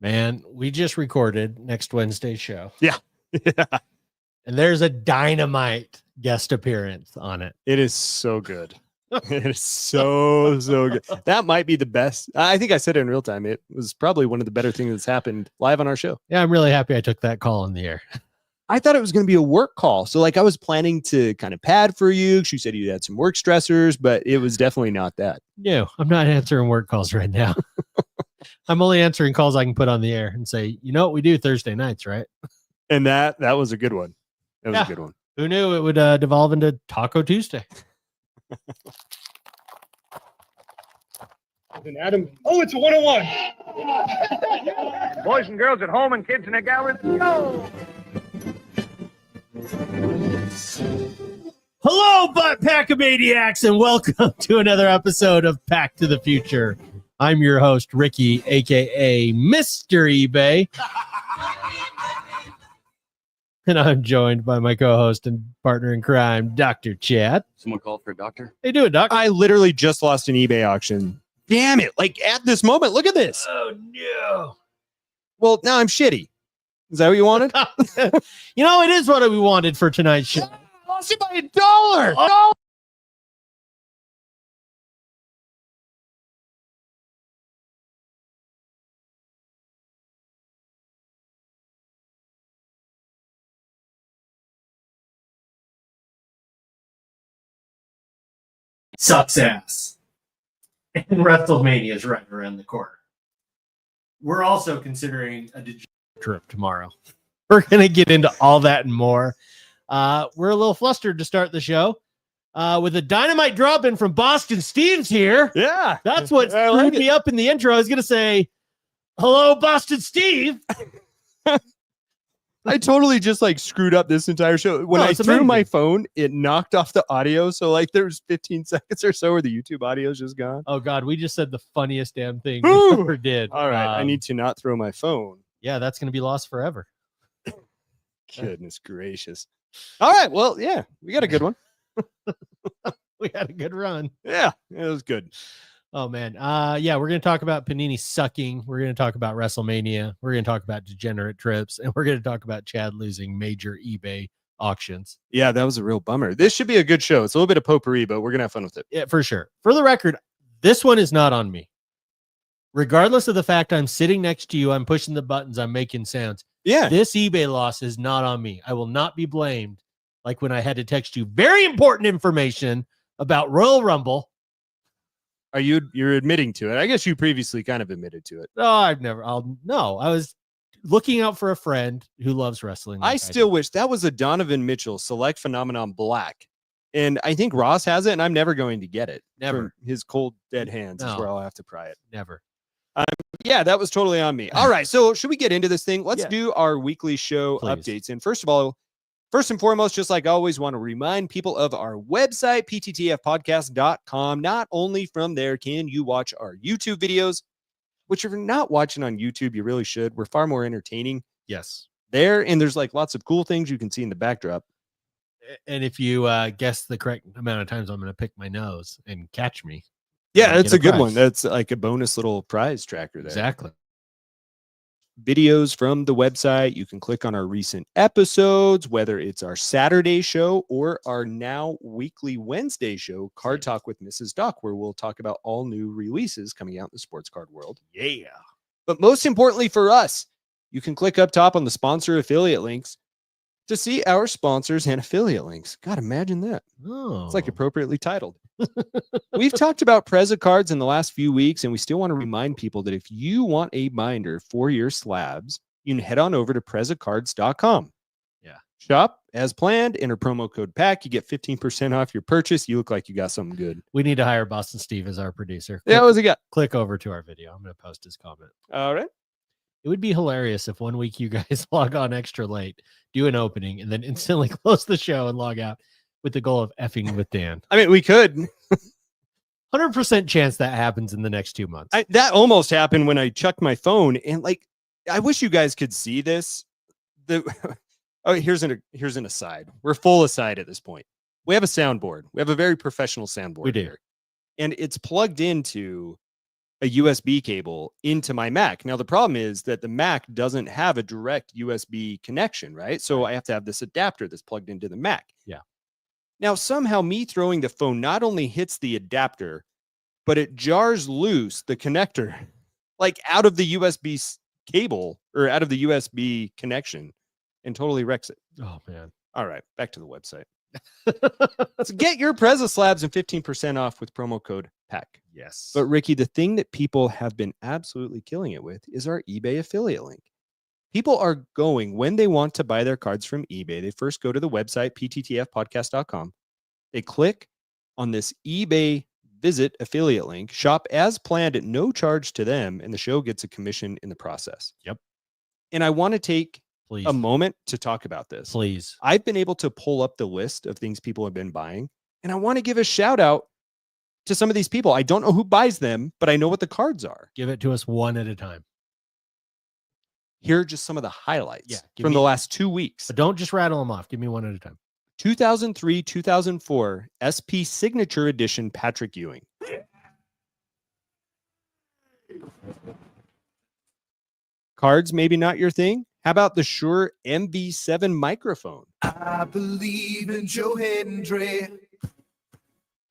Man, we just recorded next Wednesday's show. Yeah. And there's a dynamite guest appearance on it. It is so good. It is so good. That might be the best. I think I said it in real time. It was probably one of the better things that's happened live on our show. Yeah, I'm really happy I took that call on the air. I thought it was going to be a work call. So like I was planning to kind of pad for you. She said you had some work stressors, but it was definitely not that. No, I'm not answering work calls right now. I'm only answering calls I can put on the air and say, you know what we do Thursday nights, right? And that was a good one. That was a good one. Who knew it would devolve into Taco Tuesday? And Adam, it's a 101. Boys and girls at home and kids in the gallery, let's go! Hello, Butt Pack-a-Maniacs, and welcome to another episode of Pack to the Future. I'm your host, Ricky, a.k.a. Mr. eBay. And I'm joined by my co-host and partner in crime, Dr. Chad. Someone called for a doctor? How you doing, Doc? I literally just lost an eBay auction. Damn it. Like at this moment, look at this. Oh, no. Well, now I'm shitty. Is that what you wanted? You know, it is what we wanted for tonight's show. I lost it by $1. Sucks ass. And WrestleMania is right around the corner. We're also considering a degenerate trip tomorrow. We're going to get into all that and more. We're a little flustered to start the show with a dynamite drop-in from Boston Steve's here. Yeah. That's what screwed me up in the intro. I was going to say, hello, Boston Steve. I totally just like screwed up this entire show. When I threw my phone, it knocked off the audio. So like there's 15 seconds or so where the YouTube audio is just gone. Oh God, we just said the funniest damn thing we ever did. All right. I need to not throw my phone. Yeah, that's going to be lost forever. Goodness gracious. All right. Well, yeah, we got a good one. We had a good run. Yeah, it was good. Oh man. Yeah, we're going to talk about Panini sucking. We're going to talk about WrestleMania. We're going to talk about degenerate trips, and we're going to talk about Chad losing major eBay auctions. Yeah, that was a real bummer. This should be a good show. It's a little bit of potpourri, but we're going to have fun with it. Yeah, for sure. For the record, this one is not on me. Regardless of the fact I'm sitting next to you, I'm pushing the buttons, I'm making sounds. Yeah. This eBay loss is not on me. I will not be blamed. Like when I had to text you very important information about Royal Rumble. You're admitting to it? I guess you previously kind of admitted to it. No, I was looking out for a friend who loves wrestling. I still wish that was a Donovan Mitchell Select Phenomenon Black. And I think Ross has it, and I'm never going to get it. Never. From his cold, dead hands is where I'll have to pry it. Never. Yeah, that was totally on me. All right, so should we get into this thing? Let's Yeah. do our weekly show updates. And first and foremost, just like always, want to remind people of our website, pttfpodcast.com. Not only from there can you watch our YouTube videos, which if you're not watching on YouTube, you really should. We're far more entertaining. Yes. There, and there's like lots of cool things you can see in the backdrop. And if you guess the correct amount of times I'm going to pick my nose and catch me. Yeah, that's a good prize. one. That's like a bonus little prize tracker there. Exactly. Videos from the website. You can click on our recent episodes, whether it's our Saturday show or our now weekly Wednesday show, Card Talk with Mrs. Doc, where we'll talk about all new releases coming out in the sports card world. Yeah. But most importantly for us, you can click up top on the sponsor affiliate links to see our sponsors and affiliate links. God, imagine that. Oh. It's like appropriately titled. We've talked about Prezza cards in the last few weeks, and we still want to remind people that if you want a binder for your slabs, you can head on over to prezzacards.com. Yeah. Shop as planned, enter promo code PACK. You get 15% off your purchase. You look like you got something good. We need to hire Boston Steve as our producer. Yeah, what was it got? Click over to our video. I'm going to post his comment. All right. It would be hilarious if one week you guys log on extra late, do an opening, and then instantly close the show and log out with the goal of effing with Dan. I mean, we could. 100% chance that happens in the next 2 months. That almost happened when I chucked my phone, and like, I wish you guys could see this. Here's an aside. We're full aside at this point. We have a soundboard. We have a very professional soundboard. We do. Here, and it's plugged into a USB cable into my Mac. Now, the problem is that the Mac doesn't have a direct USB connection, right? So I have to have this adapter that's plugged into the Mac. Yeah. Now, somehow me throwing the phone not only hits the adapter, but it jars loose the connector, like out of the USB cable or out of the USB connection, and totally wrecks it. Oh, man. All right, back to the website. So get your Preza slabs and 15% off with promo code PACK. Yes. But Ricky, the thing that people have been absolutely killing it with is our eBay affiliate link. People are going when they want to buy their cards from eBay. They first go to the website, pttfpodcast.com. They click on this eBay visit affiliate link, shop as planned at no charge to them, and the show gets a commission in the process. Yep. And I want to take Please. a moment to talk about this. Please. I've been able to pull up the list of things people have been buying, and I want to give a shout out to some of these people. I don't know who buys them, but I know what the cards are. Give it to us one at a time. Here are just some of the highlights Yeah, from the last 2 weeks. But don't just rattle them off. Give me one at a time. 2003, 2004 SP Signature Edition Patrick Ewing. Cards, maybe not your thing. How about the Shure MV7 microphone? I believe in Joe Hendry.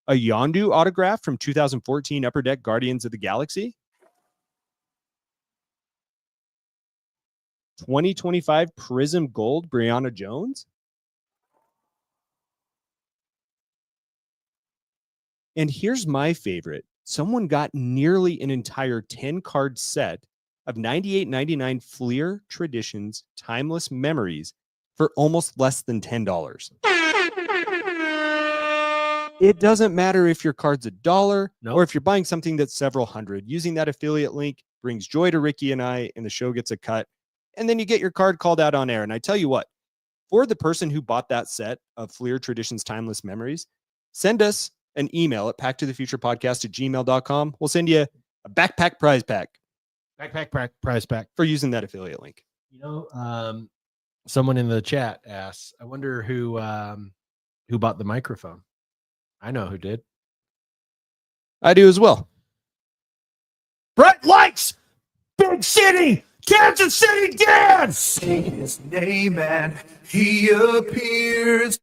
A Yondu autograph from 2014 Upper Deck Guardians of the Galaxy. 2025 Prism Gold Brianna Jones. And here's my favorite. Someone got nearly an entire 10-card set of 98.99 Fleer Traditions Timeless Memories for almost less than $10. It doesn't matter if your card's $1 or if you're buying something that's several hundred. Using that affiliate link brings joy to Ricky and I, and the show gets a cut. And then you get your card called out on air. And I tell you what, for the person who bought that set of Fleer Traditions Timeless Memories, send us an email at packtothefuturepodcast@gmail.com. We'll send you a backpack prize pack. Backpack prize pack. For using that affiliate link. You know, someone in the chat asks, I wonder who bought the microphone. I know who did. I do as well. Bright lights, big city, Kansas City dance. Say his name and he appears.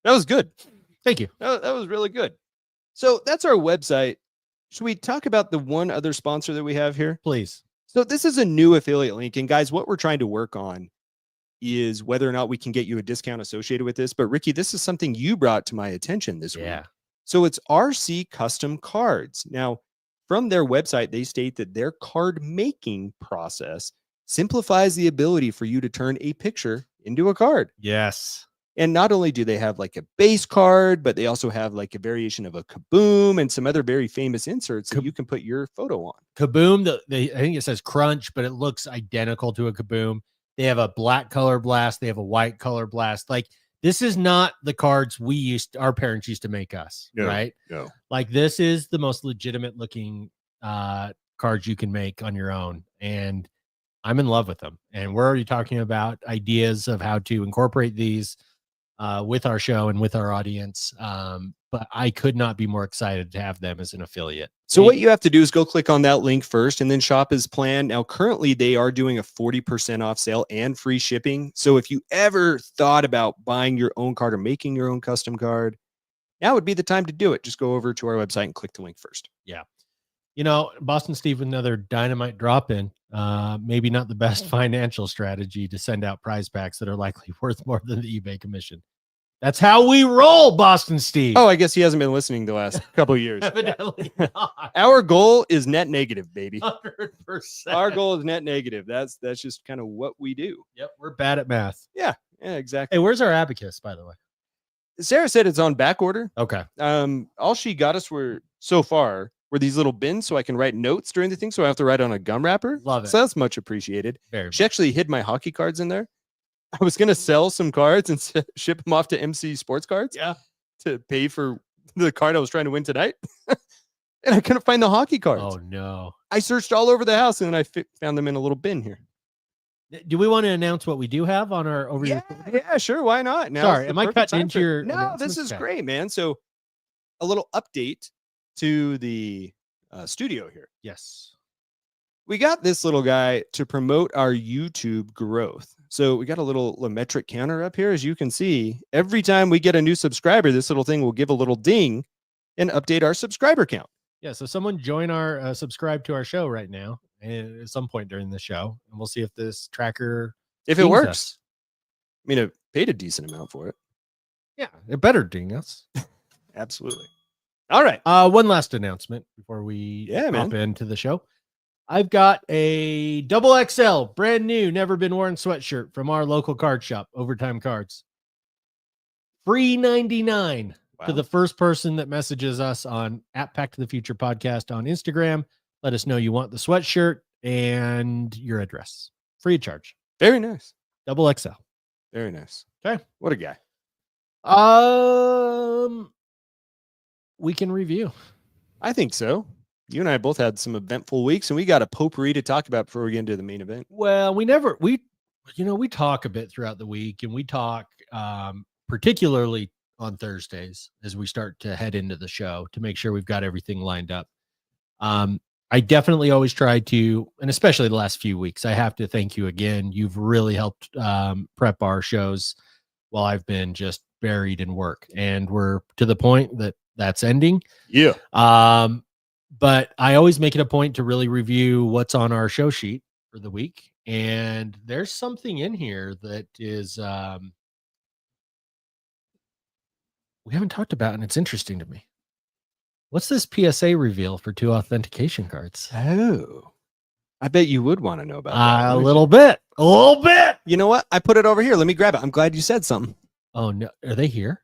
That was good. Thank you. That was really good. So that's our website. Should we talk about the one other sponsor that we have here? Please. So this is a new affiliate link. And guys, what we're trying to work on is whether or not we can get you a discount associated with this. But Ricky, this is something you brought to my attention this week. So it's RC Custom Cards. Now, from their website, they state that their card making process simplifies the ability for you to turn a picture into a card. Yes. And not only do they have like a base card, but they also have like a variation of a Kaboom and some other very famous inserts that you can put your photo on. Kaboom, I think it says Crunch, but it looks identical to a Kaboom. They have a black color blast. They have a white color blast. Like, this is not the cards our parents used to make us, right? No. Like, this is the most legitimate looking cards you can make on your own. And I'm in love with them. And we're already talking about ideas of how to incorporate these with our show and with our audience. But I could not be more excited to have them as an affiliate. So what you have to do is go click on that link first and then shop as planned. Now, currently they are doing a 40% off sale and free shipping. So if you ever thought about buying your own card or making your own custom card, now would be the time to do it. Just go over to our website and click the link first. Yeah. You know, Boston Steve, another dynamite drop in, maybe not the best financial strategy to send out prize packs that are likely worth more than the eBay commission. That's how we roll, Boston Steve. Oh, I guess he hasn't been listening the last couple of years. Evidently not. Our goal is net negative, baby. 100%. Our goal is net negative. That's just kind of what we do. Yep, we're bad at math. Yeah, exactly. Hey, where's our abacus, by the way? Sarah said it's on back order. Okay. All she got us were these little bins so I can write notes during the thing, so I have to write on a gum wrapper. Love it. So that's much appreciated. Very She actually hid my hockey cards in there. I was going to sell some cards and ship them off to MC Sports Cards. Yeah. To pay for the card I was trying to win tonight. And I couldn't find the hockey cards. Oh, no. I searched all over the house and then I found them in a little bin here. Do we want to announce what we do have on our over Yeah, sure. Why not? Now Sorry, am I cutting into your No, this is great, man. So a little update to the studio here. Yes. We got this little guy to promote our YouTube growth. So we got a little metric counter up here. As you can see, every time we get a new subscriber, this little thing will give a little ding and update our subscriber count. Yeah. So someone join our subscribe to our show right now and at some point during the show, and we'll see if this tracker, If it dings works. us. I mean, I paid a decent amount for it. Yeah, it better ding us. Absolutely. All right. One last announcement before we Yeah, man. hop into the show. I've got a double XL, brand new, never been worn sweatshirt from our local card shop, Overtime Cards. Free 99 Wow. to the first person that messages us on @Pack to the Future podcast on Instagram. Let us know you want the sweatshirt and your address. Free of charge. Very nice. Double XL. Very nice. Okay. What a guy. We can review. I think so. You and I both had some eventful weeks, and we got a potpourri to talk about before we get into the main event. Well, we talk a bit throughout the week, and we talk particularly on Thursdays as we start to head into the show to make sure we've got everything lined up. I definitely always try to, and especially the last few weeks, I have to thank you again. You've really helped prep our shows while I've been just buried in work, and we're to the point that that's ending. Yeah. But I always make it a point to really review what's on our show sheet for the week. And there's something in here that is we haven't talked about, and it's interesting to me. What's this PSA reveal for 2 authentication cards? Oh, I bet you would want to know about that. A little bit. You know what? I put it over here. Let me grab it. I'm glad you said something. Oh, no. Are they here?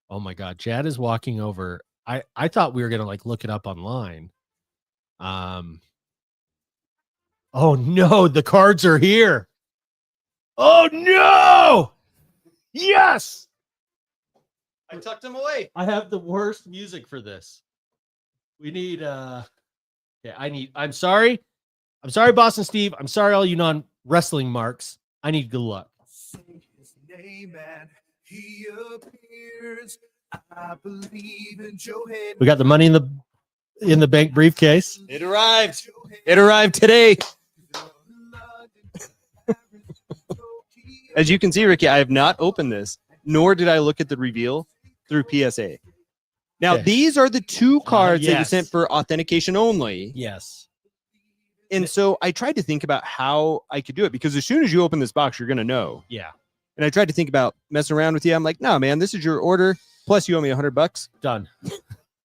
Oh, my God. Chad is walking over. I thought we were going to look it up online. Oh, no. The cards are here. Oh, no. Yes. I tucked them away. I have the worst music for this. We need I'm sorry, Boston Steve. I'm sorry, all you non-wrestling marks. I need good luck. Say his name and he appears. I believe in Joe Henry. We got the money in the bank briefcase. It arrived. It arrived today. As you can see, Ricky, I have not opened this, nor did I look at the reveal through PSA. Now, Okay. these are the 2 cards that you Yes. sent for authentication only. Yes. And so I tried to think about how I could do it, because as soon as you open this box, you're going to know. Yeah. And I tried to think about messing around with you. I'm like, no, man, this is your order. Plus, you owe me $100. Done.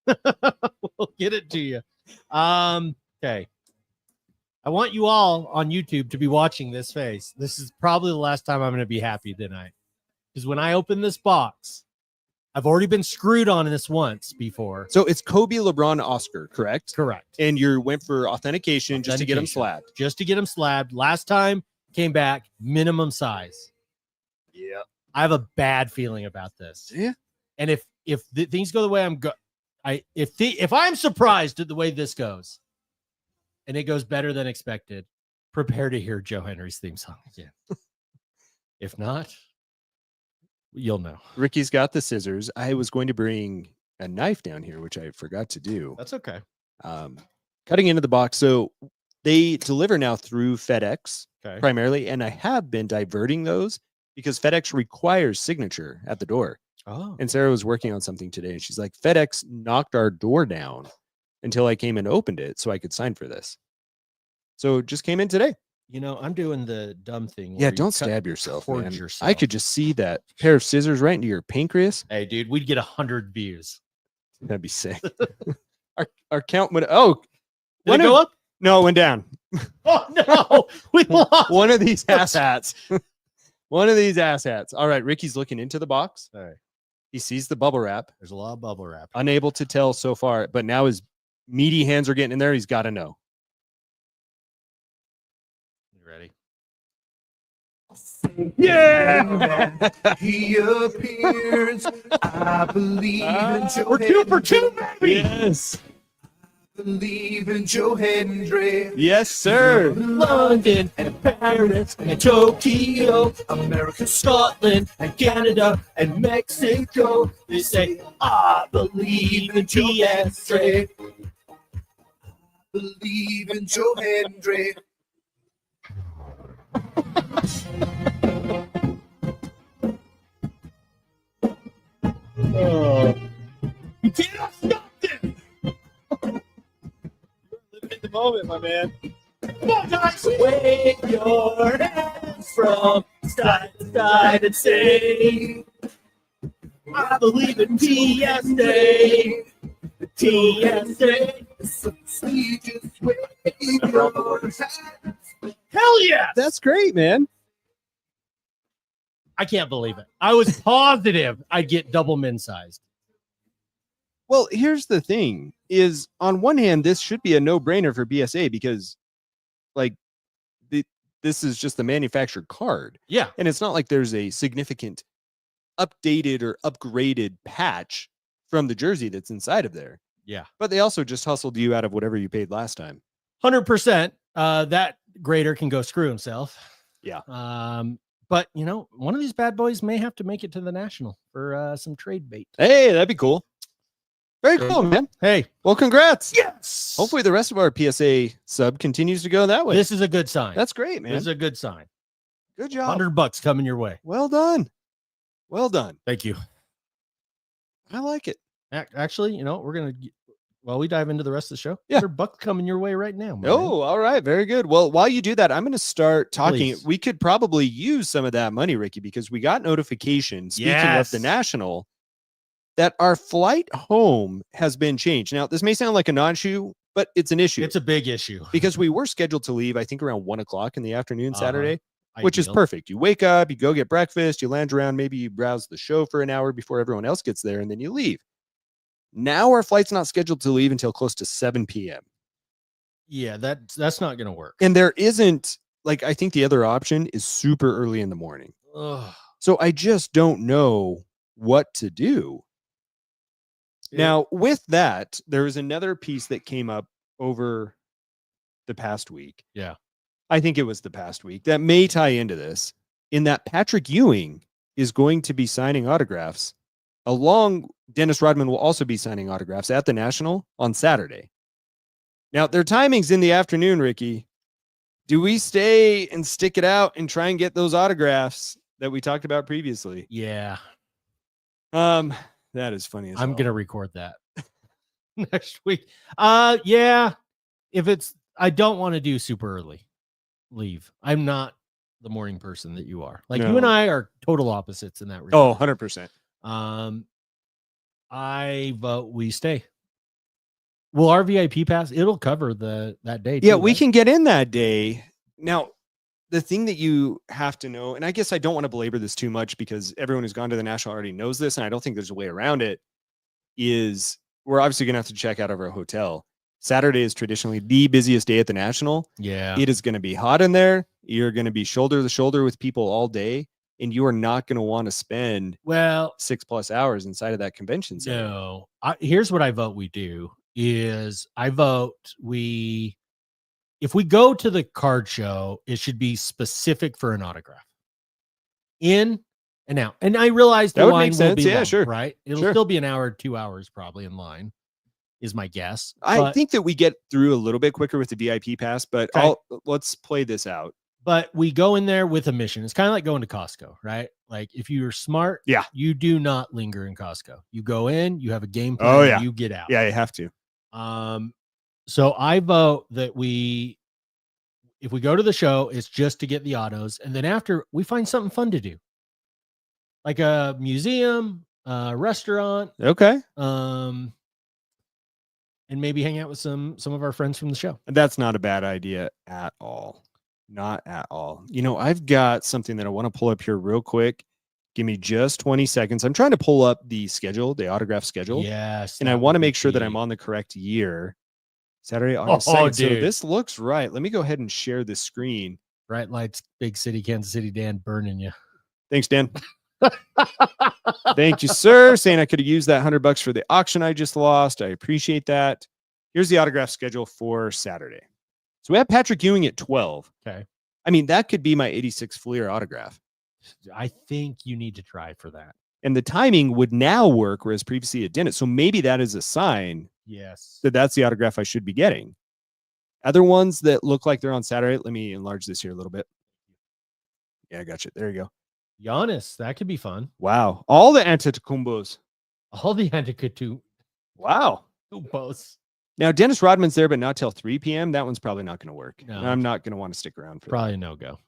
We'll get it to you. Okay. I want you all on YouTube to be watching this face. This is probably the last time I'm going to be happy tonight. Because when I open this box, I've already been screwed on this once before. So it's Kobe, LeBron, Oscar, correct? Correct. And you went for authentication just to get them slabbed. Just to get them slabbed. Last time came back minimum size. Yeah. I have a bad feeling about this. Yeah. And if things go the way if I'm surprised at the way this goes, and it goes better than expected, prepare to hear Joe Henry's theme song again. If not, you'll know. Ricky's got the scissors. I was going to bring a knife down here, which I forgot to do. That's okay. Cutting into the box. So they deliver now through FedEx Okay. primarily, and I have been diverting those because FedEx requires signature at the door. Oh. And Sarah was working on something today, and she's like, FedEx knocked our door down until I came and opened it so I could sign for this. So it just came in today. I'm doing the dumb thing. Yeah, don't stab yourself, towards man. yourself. I could just see that pair of scissors right into your pancreas. Hey, dude, we'd get 100 views. That'd be sick. our count went. Oh, Did it go up? No, it went down. Oh no, we lost. One of these ass hats. One of these ass hats. All right, Ricky's looking into the box. All right. He sees the bubble wrap. There's a lot of bubble wrap. Unable to tell so far, but now his meaty hands are getting in there. He's got to know. You ready? Yeah, he appears. I believe in Joe We're 2 for 2, baby. Yes. Believe in Joe Henry. Yes, sir. London and Paris and Tokyo, America, Scotland and Canada and Mexico. They say, I believe in GSA. believe in Joe Hendry. You cannot stop this! Living in the moment, my man. Come on, guys! Wave your hands from side to side and say, I believe in TSA. TSA. See, just wave your hands. Hell yeah! That's great, man. I can't believe it. I was positive I'd get double min sized. Well, here's the thing is on one hand, this should be a no-brainer for BSA because like this is just the manufactured card. Yeah. And it's not like there's a significant updated or upgraded patch from the jersey that's inside of there. Yeah. But they also just hustled you out of whatever you paid last time. 100%. That grader can go screw himself. Yeah. But you know, one of these bad boys may have to make it to the national for some trade bait. Hey, that'd be cool. Very cool, man. Hey, Well, congrats. yes. Hopefully the rest of our PSA sub continues to go that way. This is a good sign. That's great, man. This is a good sign. Good job. $100 coming your way. Well done. Well done. Thank you. I like it. Actually, you know, we're gonna while we dive into the rest of the show. Yeah. $100 coming your way right now. my man. Oh, all right. Very good. Well, while you do that, I'm going to start talking. Please. We could probably use some of that money, Ricky, because we got notification, speaking of the Yes. national, that our flight home has been changed. Now, this may sound like a non-issue, but it's an issue. It's a big issue. because we were scheduled to leave, I think, around 1:00 in the afternoon Saturday, which is Ideal. perfect. You wake up, you go get breakfast, you lounge around, maybe you browse the show for an hour before everyone else gets there, and then you leave. Now our flight's not scheduled to leave until close to 7 p.m. Yeah, that's not gonna work. And there isn't, like, I think the other option is super early in the morning. Ugh. So I just don't know what to do. Now, with that, there was another piece that came up over the past week. Yeah. I think it was the past week that may tie into this, in that Patrick Ewing is going to be signing autographs. Dennis Rodman will also be signing autographs at the National on Saturday. Now, their timing's in the afternoon, Ricky. Do we stay and stick it out and try and get those autographs that we talked about previously? Yeah. That is funny as I'm hell. gonna record that next week. Yeah. I don't want to do super early leave. I'm not the morning person that you are. Like you and No. I are total opposites in that Oh, regard. 100%. I vote we stay. Will our VIP pass? It'll cover that day. Yeah, too, we right? can get in that day. Now, the thing that you have to know, and I guess I don't want to belabor this too much because everyone who's gone to the National already knows this, and I don't think there's a way around it, is we're obviously going to have to check out of our hotel. Saturday is traditionally the busiest day at the National. Yeah. It is going to be hot in there. You're going to be shoulder to shoulder with people all day, and you are not going to want to spend Well, 6+ hours inside of that convention center. no. Here's what I vote we do is I vote if we go to the card show, it should be specific for an autograph. In and out. And I realize That the would line make will sense. be Yeah, long, sure. right? It'll Sure. still be an hour, 2 hours probably in line, is my guess. I But- think that we get through a little bit quicker with the VIP pass, but Okay. let's play this out. But we go in there with a mission. It's kind of like going to Costco, right? Like if you're smart, Yeah. you do not linger in Costco. You go in, you have a game plan, Oh, and yeah. you get out. Yeah, you have to. So I vote that if we go to the show, it's just to get the autos, and then after we find something fun to do, like a museum, a restaurant, Okay. and maybe hang out with some of our friends from the show. That's not a bad idea at all. Not at all. You know, I've got something that I want to pull up here real quick. Give me just 20 seconds. I'm trying to pull up the schedule, the autograph schedule. Yes, And I want to make sure that I'm on the correct year. Saturday, August 2nd. So dude. this looks right. Let me go ahead and share this screen. Bright lights, big city, Kansas City. Dan burning you. Thanks, Dan. Thank you, sir. Saying I could have used that $100 for the auction I just lost. I appreciate that. Here's the autograph schedule for Saturday. So we have Patrick Ewing at 12. Okay. I mean, that could be my 86 Fleer autograph. I think you need to try for that. And the timing would now work, whereas previously it didn't. So maybe that is a sign Yes. that that's the autograph I should be getting. Other ones that look like they're on Saturday. Let me enlarge this here a little bit. Yeah, I got you. There you go. Giannis, that could be fun. Wow. All the Antetokounmpos. All the Antetokounmpos. Wow. Now, Dennis Rodman's there, but not till 3 p.m. That one's probably not going to work. No. I'm not going to want to stick around for Probably that. no-go.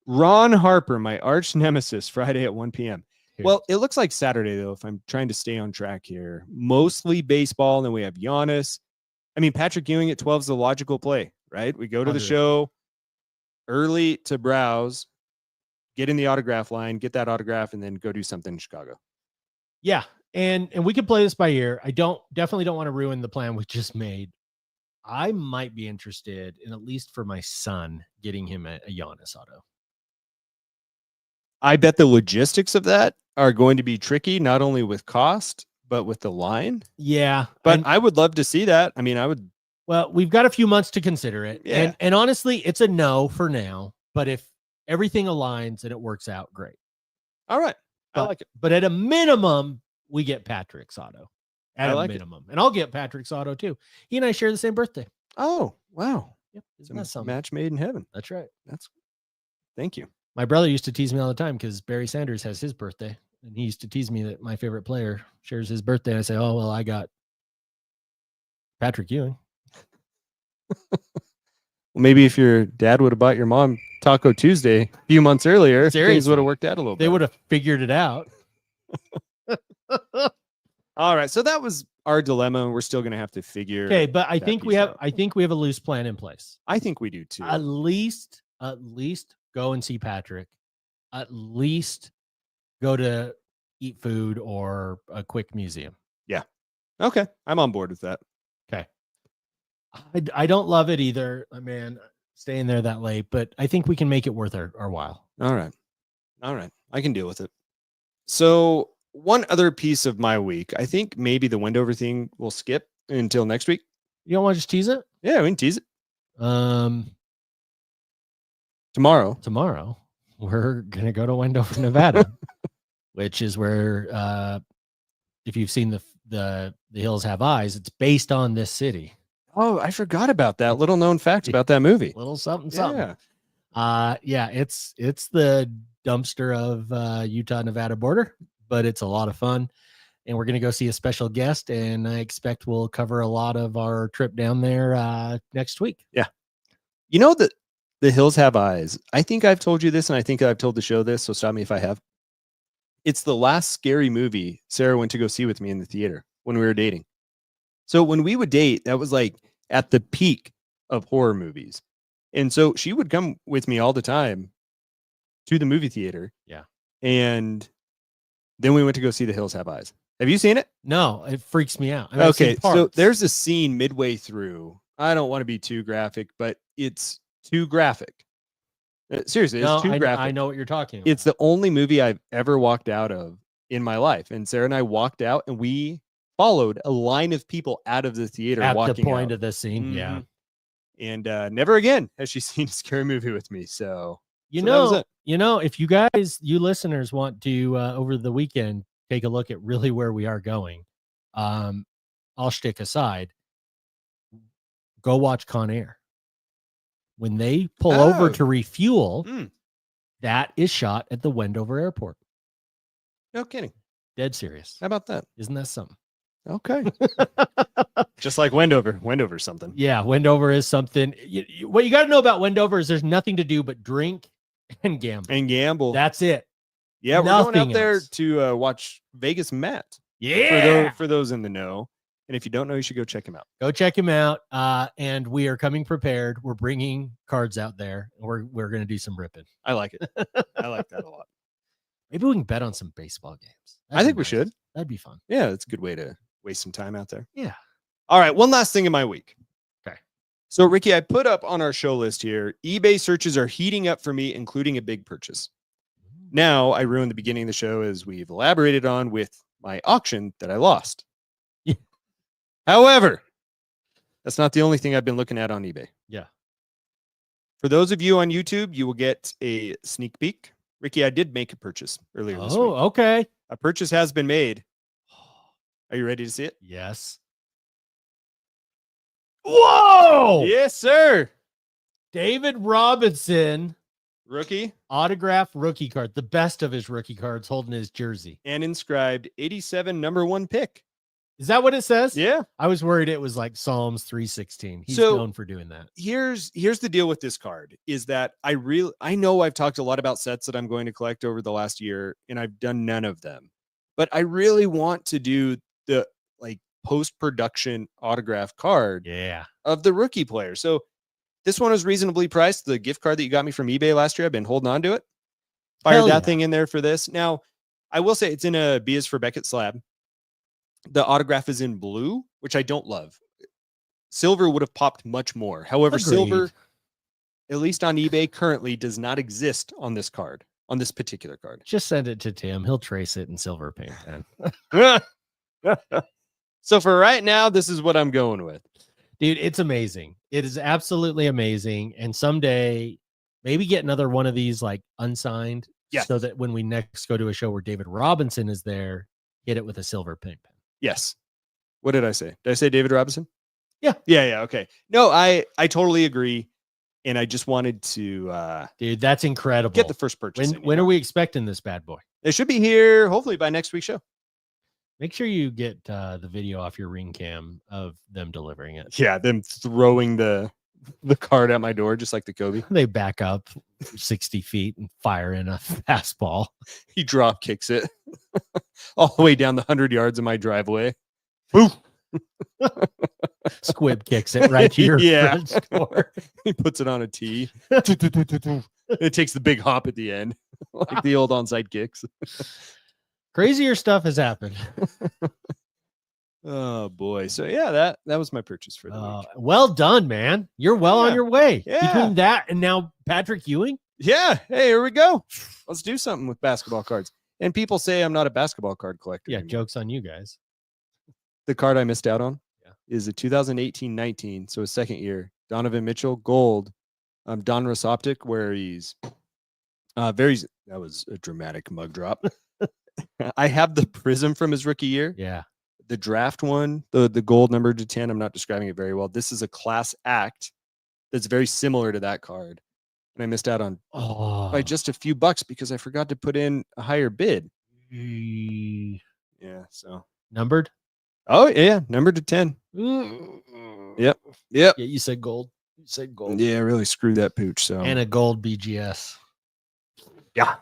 Ron Harper, my arch nemesis, Friday at 1 p.m. Here. Well, it looks like Saturday, though, if I'm trying to stay on track here. Mostly baseball, and then we have Giannis. I mean, Patrick Ewing at 12 is the logical play, right? We go to the 100. show early to browse, get in the autograph line, get that autograph, and then go do something in Chicago. Yeah, and we can play this by ear. I definitely don't want to ruin the plan we just made. I might be interested in, at least for my son, getting him a Giannis auto. I bet the logistics of that are going to be tricky, not only with cost, but with the line. Yeah, But I would love to see that. I mean, I would. Well, we've got a few months to consider it. Yeah. And honestly, it's a no for now. But if everything aligns and it works out, great. All right. I But, like it. But at a minimum, we get Patrick's auto. At I a like it. minimum. And I'll get Patrick's auto too. He and I share the same birthday. Oh, wow. Yep. It's Isn't that a something? match made in heaven. That's right. Thank you. My brother used to tease me all the time because Barry Sanders has his birthday. And he used to tease me that my favorite player shares his birthday. And I say, oh, well, I got Patrick Ewing. Well, maybe if your dad would have bought your mom Taco Tuesday a few months earlier, things Seriously. would have worked out a little bit. They would have figured it out. All right. So that was our dilemma. And we're still going to have to figure. Okay, but I that think we piece have out. I think we have a loose plan in place. I think we do too. At least go and see Patrick. At least go to eat food or a quick museum. Okay. I'm on board with that. Okay. I don't love it either, man, staying there that late, but I think we can make it worth our while. All right. I can deal with it. So one other piece of my week, I think maybe the Wendover thing will skip until next week. You don't want to just tease it? Yeah, we can tease it. Tomorrow we're gonna go to Wendover, Nevada, which is where if you've seen the Hills Have Eyes, it's based on this city. Oh, I forgot about that little known fact about that movie. Little something. Yeah. It's the dumpster of Utah Nevada border, but it's a lot of fun. And we're gonna go see a special guest, and I expect we'll cover a lot of our trip down there next week. Yeah. You know that The Hills Have Eyes. I think I've told you this, and I think I've told the show this, so stop me if I have. It's the last scary movie Sarah went to go see with me in the theater when we were dating. So when we would date, that was like at the peak of horror movies. And so she would come with me all the time to the movie theater. Yeah. And then we went to go see The Hills Have Eyes. Have you seen it? No, it freaks me out. I mean, I've Okay. seen So parts. there's a scene midway through. I don't want to be too graphic, but it's too graphic. Seriously, it's too graphic. I know what you're talking about. It's the only movie I've ever walked out of in my life. And Sarah and I walked out, and we followed a line of people out of the theater at walking the point out. of the scene. Yeah. And never again has she seen a scary movie with me. So You So that was know, it. if you listeners want to over the weekend take a look at really where we are going, all shtick aside, go watch Con Air. When they pull over Oh. to refuel, Mm. that is shot at the Wendover Airport. No kidding. Dead serious. How about that? Isn't that something? Okay. Just like Wendover. Wendover's something. Yeah, Wendover is something. What you got to know about Wendover is there's nothing to do but drink and gamble. And gamble. That's it. Yeah, we're going nothing out there else. to watch Vegas Matt. Yeah. For those in the know. And if you don't know, you should go check him out. Go check him out. And we are coming prepared. We're bringing cards out there. We're going to do some ripping. I like it. I like that a lot. Maybe we can bet on some baseball games. I think we should. That'd be fun. Yeah, it's a good way to waste some time out there. Yeah. All right, one last thing in my week. Okay. So, Ricky, I put up on our show list here, eBay searches are heating up for me, including a big purchase. Now, I ruined the beginning of the show, as we've elaborated on with my auction that I lost. Yeah. However, that's not the only thing I've been looking at on eBay. Yeah. For those of you on YouTube, you will get a sneak peek. Ricky, I did make a purchase earlier this week. Oh, okay. A purchase has been made. Are you ready to see it? Yes. Whoa! Yes, sir. David Robinson, Rookie autograph rookie card, the best of his rookie cards, holding his jersey. and inscribed 87 number 1 pick. Is that what it says? Yeah. I was worried it was like Psalms 316. He's So- known for doing that. Here's the deal with this card is that I know I've talked a lot about sets that I'm going to collect over the last year, and I've done none of them. But I really want to do the like post-production autograph card Yeah. of the rookie player. So this one was reasonably priced. The gift card that you got me from eBay last year, I've been holding on to it. Fired Hell that yeah. thing in there for this. Now, I will say it's in a B is for Beckett slab. The autograph is in blue, which I don't love. Silver would have popped much more. However, Agreed. silver, at least on eBay, currently does not exist on this card, on this particular card. Just send it to Tim. He'll trace it in silver paint then. So for right now, this is what I'm going with. Dude, it's amazing. It is absolutely amazing. And someday, maybe get another one of these like unsigned, Yes. so that when we next go to a show where David Robinson is there, get it with a silver paint pen. Yes. What did I say? Did I say David Robinson? Yeah. Yeah. Okay. No, I totally agree. And I just wanted to Dude, that's incredible. get the first purchase. when are we expecting this bad boy? It should be here hopefully by next week's show. Make sure you get the video off your ring cam of them delivering it. Yeah, them throwing the card at my door just like the Kobe. They back up 60 feet and fire in a fastball. He drop kicks it all the way down the 100 yards of my driveway. Boo! Squib kicks it right to your Yeah. front door. He puts it on a tee. It takes the big hop at the end, like the old onside kicks. Crazier stuff has happened. Oh boy! So yeah, that was my purchase for the week. Well done, man. You're well on Yeah. your way. Yeah. Between that and now Patrick Ewing. Yeah. Hey, here we go. Let's do something with basketball cards. And people say I'm not a basketball card collector. Yeah, anymore. joke's on you guys. The card I missed out on Yeah. is a 2018-19, so his second year. Donovan Mitchell, gold. Don Optic, where he's that was a dramatic mug drop. I have the prism from his rookie year. Yeah. The draft one, the gold number to 10. I'm not describing it very well. This is a class act that's very similar to that card. And I missed out on Oh. by just a few bucks because I forgot to put in a higher bid. Yeah. Yeah. So Numbered? oh yeah, number to 10. Yep. Yeah, you said gold. You said gold. Yeah, really screwed that pooch. So And a gold BGS. yeah.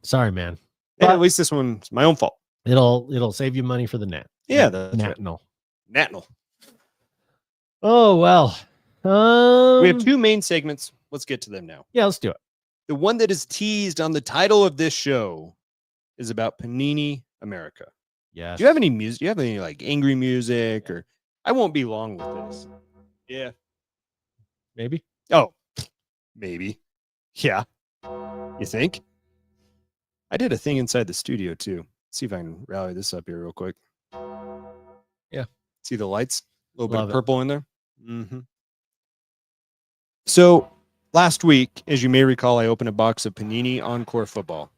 Sorry, man. Hey, at least this one's my own fault. It'll save you money for the net. Yeah, that's right. National. National. Oh well. We have two main segments. Let's get to them now. Yeah, let's do it. The one that is teased on the title of this show is about Panini America. Yeah. Do you have any music? Do you have any like angry music or I won't be long with this. Yeah. Maybe? Oh, maybe. Yeah. You think? I did a thing inside the studio too. Let's see if I can rally this up here real quick. Yeah. See the lights? A little bit Love of it. purple in there. Mm-hmm. So last week, as you may recall, I opened a box of Panini Encore Football.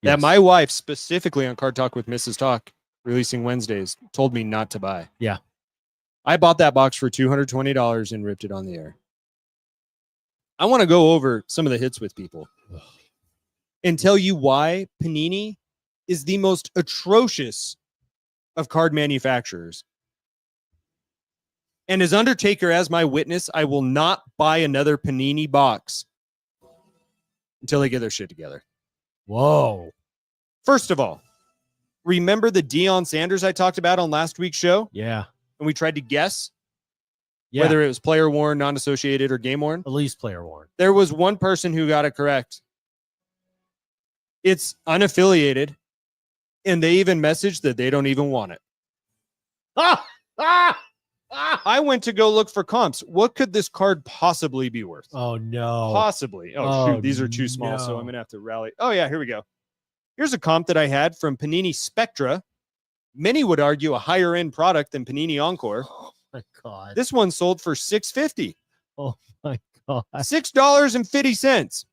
Yes. That my wife, specifically on Card Talk with Mrs. Talk, releasing Wednesdays, told me not to buy. Yeah. I bought that box for $220 and ripped it on the air. I want to go over some of the hits with people and tell you why Panini is the most atrocious of card manufacturers. And as Undertaker as my witness, I will not buy another Panini box until they get their shit together. Whoa. First of all, remember the Deion Sanders I talked about on last week's show? Yeah. And we tried to guess Yeah. whether it was player worn, non-associated, or game worn? At least player worn. There was one person who got it correct. It's unaffiliated, and they even messaged that they don't even want it. I went to go look for comps. What could this card possibly be worth? Oh no. Possibly. Oh, Oh, shoot. These are too small, so no. I'm going to have to rally. Oh, yeah. Here we go. Here's a comp that I had from Panini Spectra. Many would argue a higher end product than Panini Encore. Oh my god. This one sold for $6.50. My god. $6.50.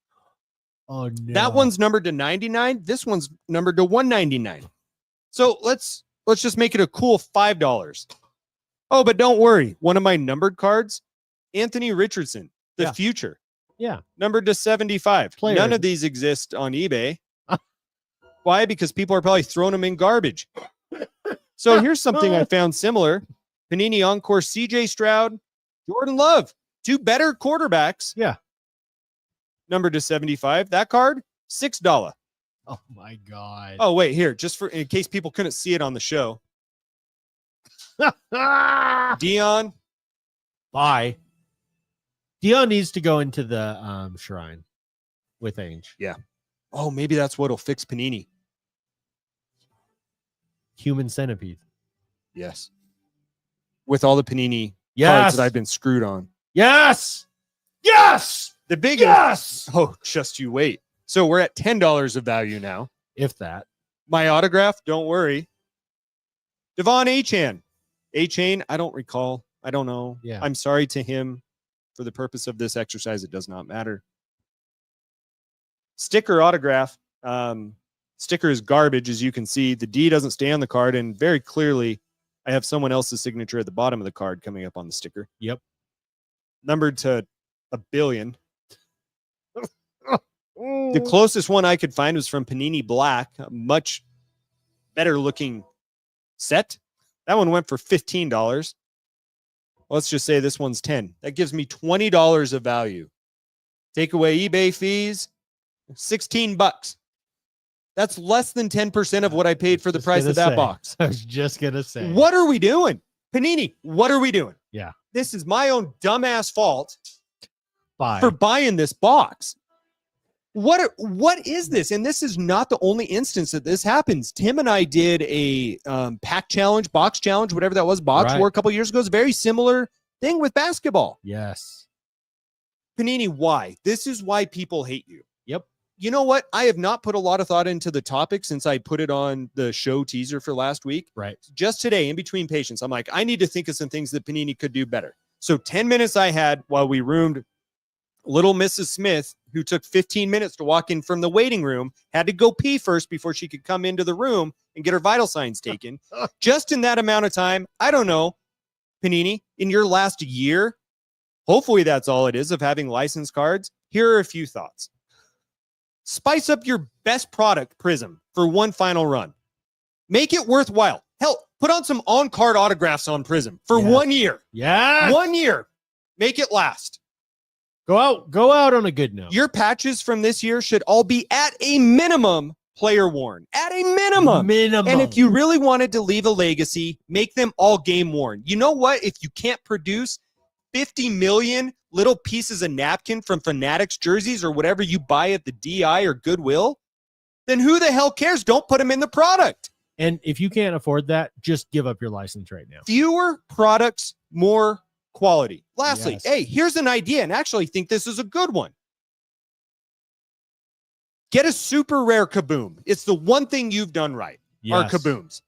Oh no. That one's numbered to 99. This one's numbered to 199. So let's just make it a cool $5. Oh, but don't worry. One of my numbered cards, Anthony Richardson, the future. Yeah. Numbered to 75. Players. None of these exist on eBay. Why? Because people are probably throwing them in garbage. So here's something I found similar. Panini Encore CJ Stroud, Jordan Love, 2 better quarterbacks. Yeah. Numbered to 75. That card, $6. Oh my God. Oh, wait, here, just for in case people couldn't see it on the show. Dion. Bye. Dion needs to go into the shrine with Ainge. Yeah. Oh, maybe that's what'll fix Panini. Human centipede. Yes. With all the Panini Yes. cards that I've been screwed on. Yes. Yes. The big Yes. Oh, just you wait. So we're at $10 of value now. If that. My autograph, don't worry. Devon Achane. Achane, I don't recall. I don't know. Yeah. I'm sorry to him. For the purpose of this exercise, it does not matter. Sticker autograph. Sticker is garbage, as you can see. The D doesn't stay on the card, and very clearly, I have someone else's signature at the bottom of the card coming up on the sticker. Yep. Numbered to 1 billion. The closest one I could find was from Panini Black, a much better looking set. That one went for $15. Let's just say this one's 10. That gives me $20 of value. Take away eBay fees, $16. That's less than 10% of what I paid for the price of that box. I was just going to say. What are we doing? Panini, what are we doing? Yeah. This is my own dumbass fault Bye. for buying this box. What is this? And this is not the only instance that this happens. Tim and I did a pack challenge, box challenge, whatever that was, box war a couple years ago. It's a very similar thing with basketball. Yes. Panini, why? This is why people hate you. Yep. You know what? I have not put a lot of thought into the topic since I put it on the show teaser for last week. Right. Just today, in between patients, I'm like, I need to think of some things that Panini could do better. So 10 minutes I had while we roomed little Mrs. Smith, who took 15 minutes to walk in from the waiting room, had to go pee first before she could come into the room and get her vital signs taken. Just in that amount of time, I don't know, Panini, in your last year, hopefully that's all it is of having licensed cards. Here are a few thoughts. Spice up your best product, Prism, for one final run. Make it worthwhile. Hell, put on some on-card autographs on Prism for 1 year. Yeah. 1 year. Make it last. Go out on a good note. Your patches from this year should all be at a minimum player worn. At a minimum. And if you really wanted to leave a legacy, make them all game worn. You know what? If you can't produce 50 million little pieces of napkin from Fanatics jerseys or whatever you buy at the DI or Goodwill, then who the hell cares? Don't put them in the product. And if you can't afford that, just give up your license right now. Fewer products, more quality. Lastly, Yes. hey, here's an idea, and actually think this is a good one. Get a super rare Kaboom. It's the one thing you've done right. Are Kabooms.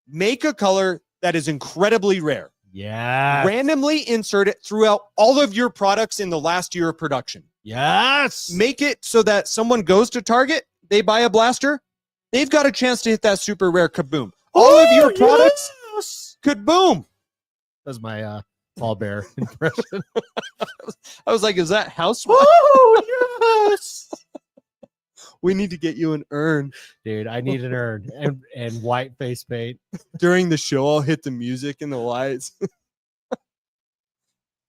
Make a color that is incredibly rare. Yeah. Randomly insert it throughout all of your products in the last year of production. Yes. Make it so that someone goes to Target, they buy a blaster, they've got a chance to hit that super rare Kaboom. All of your products could boom. That's my Paul Bear impression. I was like, is that house? Oh, yes. We need to get you an urn. Dude, I need an urn and white face paint. During the show, I'll hit the music and the lights.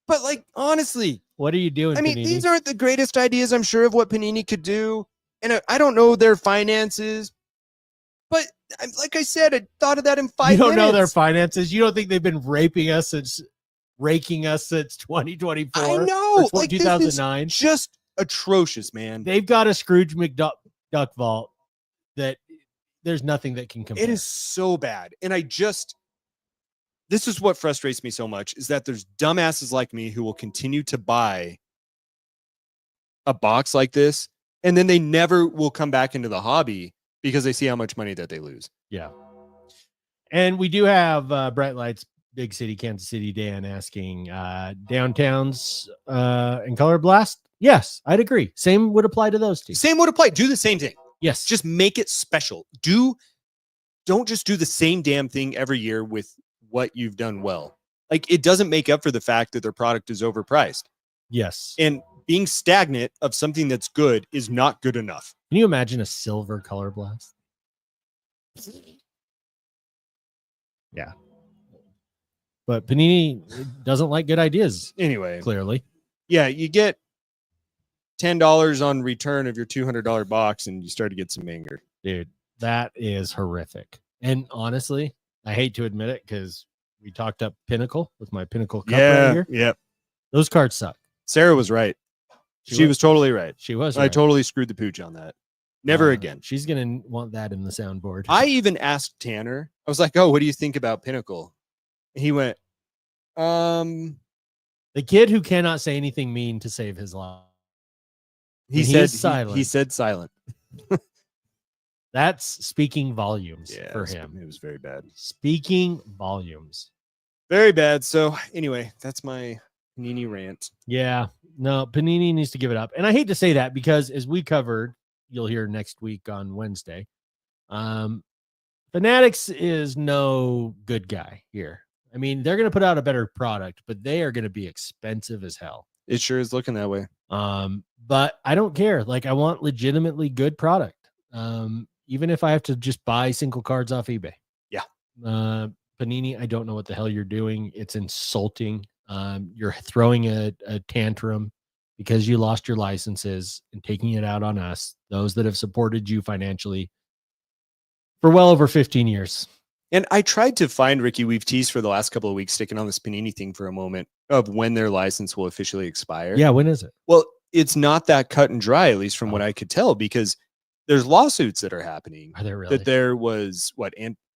But like, honestly, what are you doing, I mean, Panini? these aren't the greatest ideas, I'm sure, of what Panini could do. And I don't know their finances. But like I said, I thought of that in 5 minutes. You don't know their finances. You don't think they've been raking us since 2024? I know. Or like 2009. Just atrocious, man. They've got a Scrooge McDuck vault that there's nothing that can compare. It is so bad. And this is what frustrates me so much, is that there's dumbasses like me who will continue to buy a box like this, and then they never will come back into the hobby because they see how much money that they lose. Yeah. And we do have Bright Lights, Big City, Kansas City Dan asking downtowns and Color Blast. Yes, I'd agree. Same would apply to those two. Same would apply. Do the same thing. Yes. Just make it special. Don't just do the same damn thing every year with what you've done well. like it doesn't make up for the fact that their product is overpriced. Yes. And being stagnant of something that's good is not good enough. Can you imagine a silver color blast? Yeah. But Panini doesn't like good ideas, Anyway, clearly. yeah, you get $10 on return of your $200 box and you start to get some anger. Dude, that is horrific. And honestly, I hate to admit it because we talked up Pinnacle with my Pinnacle Cup right here. Yep. Those cards suck. Sarah was right. She was totally right. She was I right. totally screwed the pooch on that. Never again. She's going to want that in the soundboard. I even asked Tanner. I was like, "Oh, what do you think about Pinnacle?" And he went, The kid who cannot say anything mean to save his life. He said silent. He said silent. That's speaking volumes for him. It was very bad. Speaking volumes. Very bad. So anyway, that's my Panini rant. Yeah. No, Panini needs to give it up. And I hate to say that because as we covered, you'll hear next week on Wednesday, Fanatics is no good guy here. I mean, they're going to put out a better product, but they are going to be expensive as hell. It sure is looking that way. But I don't care. Like, I want legitimately good product. Even if I have to just buy single cards off eBay. Yeah. Panini, I don't know what the hell you're doing. It's insulting. You're throwing a tantrum because you lost your licenses and taking it out on us, those that have supported you financially for well over 15 years. And I tried to find, Ricky, we've teased for the last couple of weeks, sticking on this Panini thing for a moment, of when their license will officially expire. Yeah, when is it? Well, it's not that cut and dry, at least from what I could tell, because there's lawsuits that are happening. Are there really? That there was,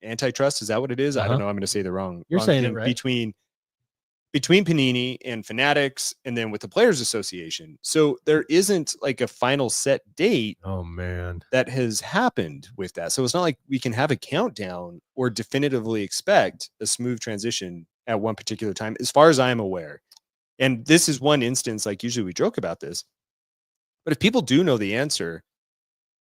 antitrust? Is that what it is? I don't know. I'm going to say the wrong. You're saying thing. it right. Between Panini and Fanatics, and then with the Players Association. So there isn't like a final set date. Oh man, that has happened with that. So it's not like we can have a countdown or definitively expect a smooth transition at one particular time, as far as I'm aware. And this is one instance, like usually we joke about this, but if people do know the answer,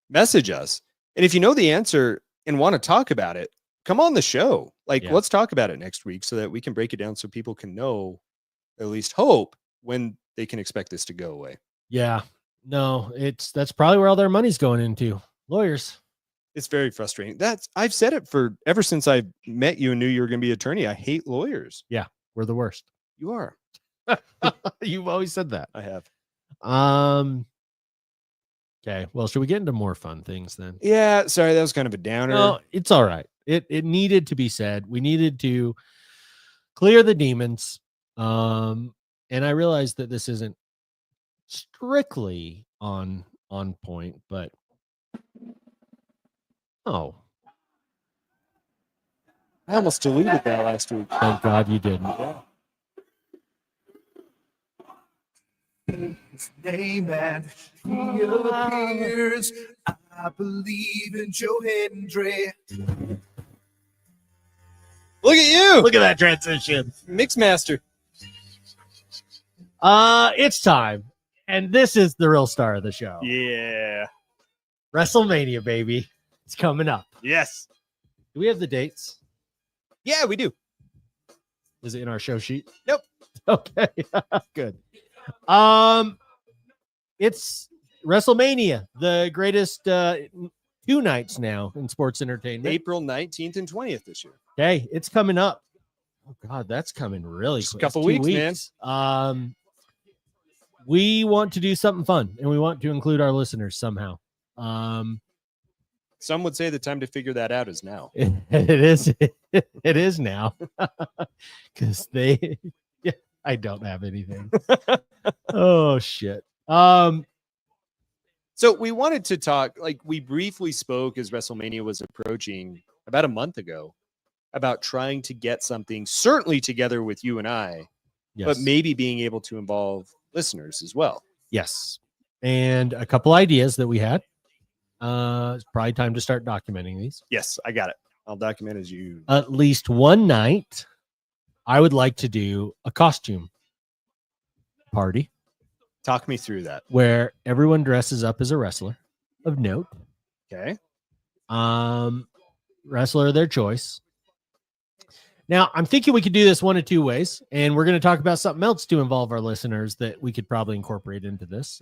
message us. And if you know the answer and want to talk about it, come on the show. Let's talk about it next week so that we can break it down so people can know, at least hope, when they can expect this to go away. Yeah. No, that's probably where all their money's going into. Lawyers. It's very frustrating. I've said it for ever since I met you and knew you were going to be an attorney. I hate lawyers. Yeah, we're the worst. You are. You've always said that. I have. Okay. Well, should we get into more fun things then? Yeah. Sorry, that was kind of a downer. No, it's all right. It needed to be said. We needed to clear the demons. And I realized that this isn't strictly on point, but I almost deleted that last week. Thank God you didn't. His name and he appears. I believe in Joe Hendry. Look at you. Look at that transition. Mixmaster. It's time. And this is the real star of the show. Yeah. WrestleMania, baby. It's coming up. Yes. Do we have the dates? Yeah, we do. Is it in our show sheet? Nope. Okay. Good. It's WrestleMania, the greatest 2 nights now in sports entertainment. April 19th and 20th this year. Okay, it's coming up. Oh God, that's coming really quick. A couple weeks, man. We want to do something fun, and we want to include our listeners somehow. Some would say the time to figure that out is now. It is. It is now, because I don't have anything. Oh shit. So we wanted to talk, we briefly spoke as WrestleMania was approaching about a month ago about trying to get something certainly together with you and I, but maybe being able to involve listeners as well. Yes. And a couple ideas that we had. It's probably time to start documenting these. Yes, I got it. I'll document as you. At least one night, I would like to do a costume party. Talk me through that. Where everyone dresses up as a wrestler of note. Okay. Wrestler of their choice. Now, I'm thinking we could do this one of two ways, and we're going to talk about something else to involve our listeners that we could probably incorporate into this.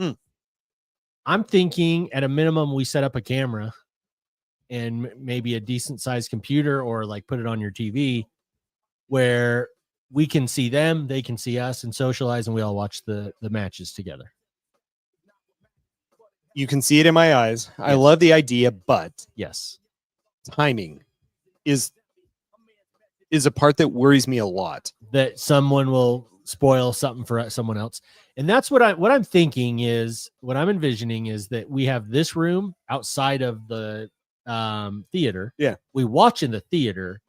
I'm thinking at a minimum, we set up a camera and maybe a decent sized computer, or like put it on your TV where we can see them, they can see us, and socialize, and we all watch the matches together. You can see it in my eyes. I Yes. love the idea, but Yes. timing is a part that worries me a lot. That someone will spoil something for someone else. And that's what I'm thinking is, what I'm envisioning is that we have this room outside of the theater. Yeah. We watch in the theater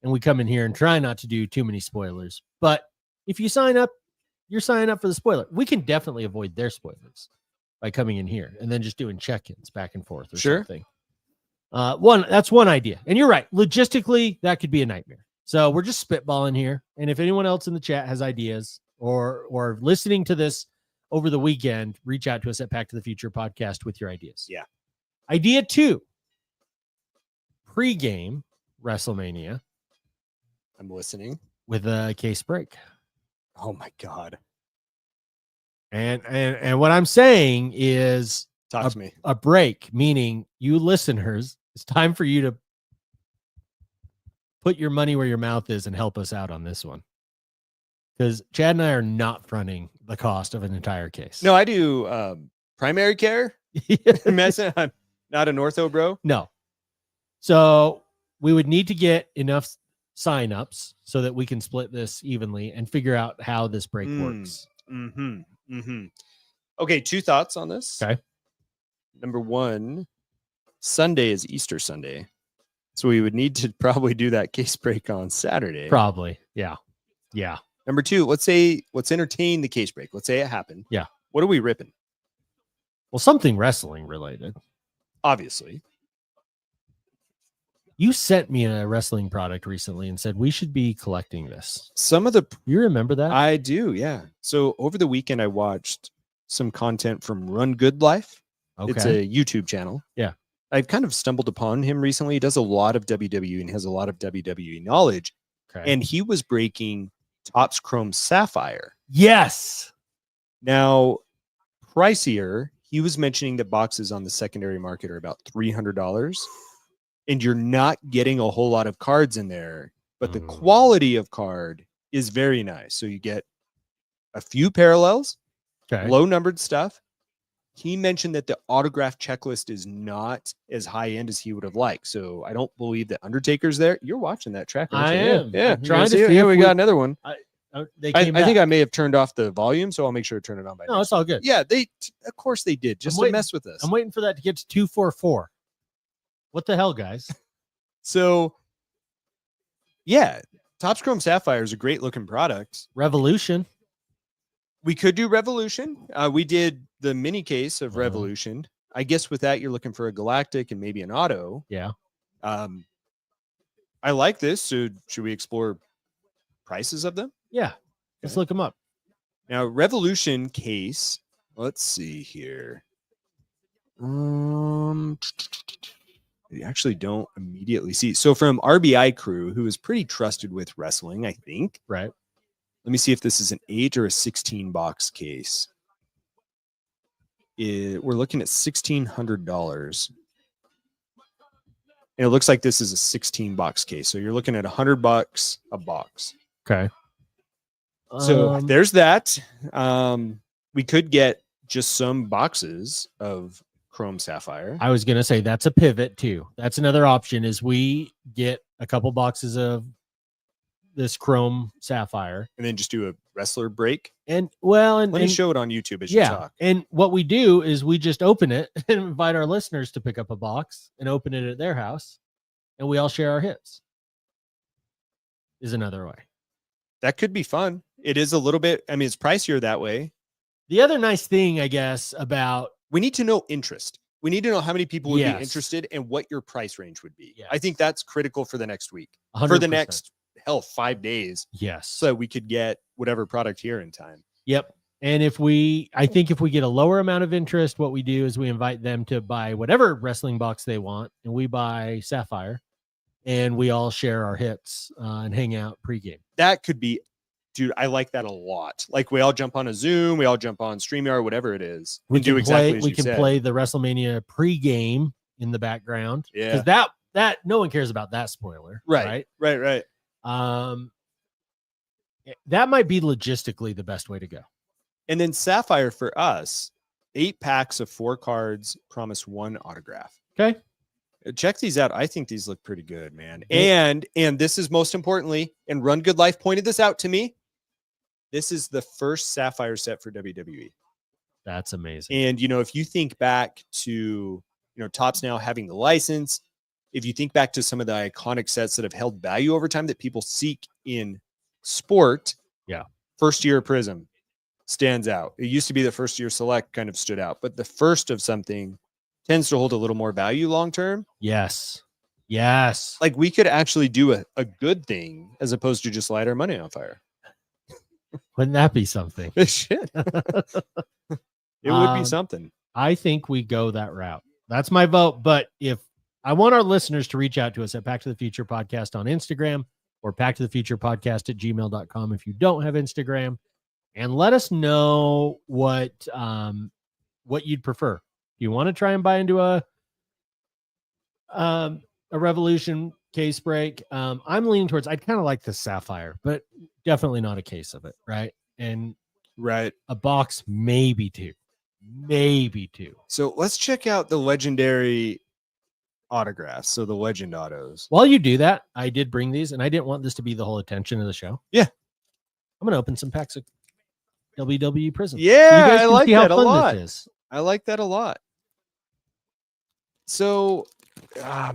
and we come in here and try not to do too many spoilers. But if you sign up, you're signing up for the spoiler. We can definitely avoid their spoilers by coming in here and then just doing check-ins back and forth or something. That's one idea. And you're right. Logistically, that could be a nightmare. So we're just spitballing here. And if anyone else in the chat has ideas or listening to this over the weekend, reach out to us at Pack to the Future Podcast with your ideas. Yeah. Idea 2, pre-game WrestleMania I'm listening. with a case break. Oh my God. And what I'm saying is Talk to me. a break, meaning you listeners, it's time for you to put your money where your mouth is and help us out on this one. Because Chad and I are not fronting the cost of an entire case. No, I do primary care. I'm not an ortho bro. No. So we would need to get enough signups so that we can split this evenly and figure out how this break works. Okay, 2 thoughts on this. Okay. Number 1, Sunday is Easter Sunday. So we would need to probably do that case break on Saturday. Probably. Yeah. Yeah. Number 2, let's entertain the case break. Let's say it happened. Yeah. What are we ripping? Well, something wrestling related. Obviously. You sent me a wrestling product recently and said we should be collecting this. Some of the You remember that? I do, yeah. So over the weekend, I watched some content from Run Good Life. Okay. It's a YouTube channel. Yeah. I've kind of stumbled upon him recently. He does a lot of WWE and has a lot of WWE knowledge. Okay. And he was breaking Topps Chrome Sapphire. Yes. Now, pricier, he was mentioning that boxes on the secondary market are about $300. And you're not getting a whole lot of cards in there, but the quality of card is very nice. So you get a few parallels, Okay. low numbered stuff. He mentioned that the autograph checklist is not as high end as he would have liked. So I don't believe that Undertaker's there. You're watching that tracker. I aren't you? am. Yeah. I'm trying to See, see here if we we- got another one. They I came think back. I may have turned off the volume, so I'll make sure to turn it on by No, next it's all week. good. Yeah, of course they did, just to waiting. mess with us. I'm waiting for that to get to 244. What the hell, guys? So, yeah, Topps Chrome Sapphire is a great looking product. Revolution. We could do Revolution. We did the mini case of Uh-huh. Revolution. I guess with that, you're looking for a Galactic and maybe an auto. Yeah. I like this. So should we explore prices of them? Yeah. Let's Okay. look them up. Now, Revolution case. Let's see here. I actually don't immediately see. So from RBI Crew, who is pretty trusted with wrestling, I think. Right. Let me see if this is an 8 or a 16 box case. We're looking at $1,600. And it looks like this is a 16 box case. So you're looking at $100 a box. Okay. So there's that. We could get just some boxes of Chrome Sapphire. I was going to say that's a pivot too. That's another option is we get a couple boxes of this Chrome Sapphire And then just do a wrestler break. and let Let me show it on YouTube as you talk. And what we do is we just open it and invite our listeners to pick up a box and open it at their house and we all share our hits. Is another way. That could be fun. It is a little bit, I mean, it's pricier that way. The other nice thing, I guess, about We need to know interest. We need to know how many people would Yes. be interested and what your price range would be. Yes. I think that's critical for the next week, 100%. for the next 5 days, Yes. so we could get whatever product here in time. Yep. And I think if we get a lower amount of interest, what we do is we invite them to buy whatever wrestling box they want, and we buy Sapphire, and we all share our hits and hang out pregame. That could be, dude, I like that a lot. Like we all jump on a Zoom, we all jump on StreamYard, whatever it is. We and can do exactly play. as We you can said. play the WrestleMania pregame in the background. Yeah. because that no one cares about that spoiler. Right. That might be logistically the best way to go. And then Sapphire for us, 8 packs of 4 cards, promise 1 autograph. Okay. Check these out. I think these look pretty good, man. And this is most importantly, and Run Good Life pointed this out to me. This is the first Sapphire set for WWE. That's amazing. And, if you think back to, Topps now having the license, if you think back to some of the iconic sets that have held value over time that people seek in sport, first year Prism stands out. It used to be the first year Select kind of stood out, but the first of something tends to hold a little more value long term. Yes. Like we could actually do a good thing as opposed to just light our money on fire. Wouldn't that be something? Shit. It would be something. I think we go that route. That's my vote. But if I want our listeners to reach out to us at Back to the Future Podcast on Instagram or backtothefuturepodcast@gmail.com if you don't have Instagram, and let us know what you'd prefer. You want to try and buy into a Revolution case break? I'm leaning towards, I'd kind of like the Sapphire, but definitely not a case of it, right? And a box, maybe two. So let's check out the legendary autographs. So the legend autos. While you do that, I did bring these, and I didn't want this to be the whole attention of the show. Yeah. I'm going to open some packs of WWE Prism. Yeah, I like that a lot. This is. I like that a lot. So,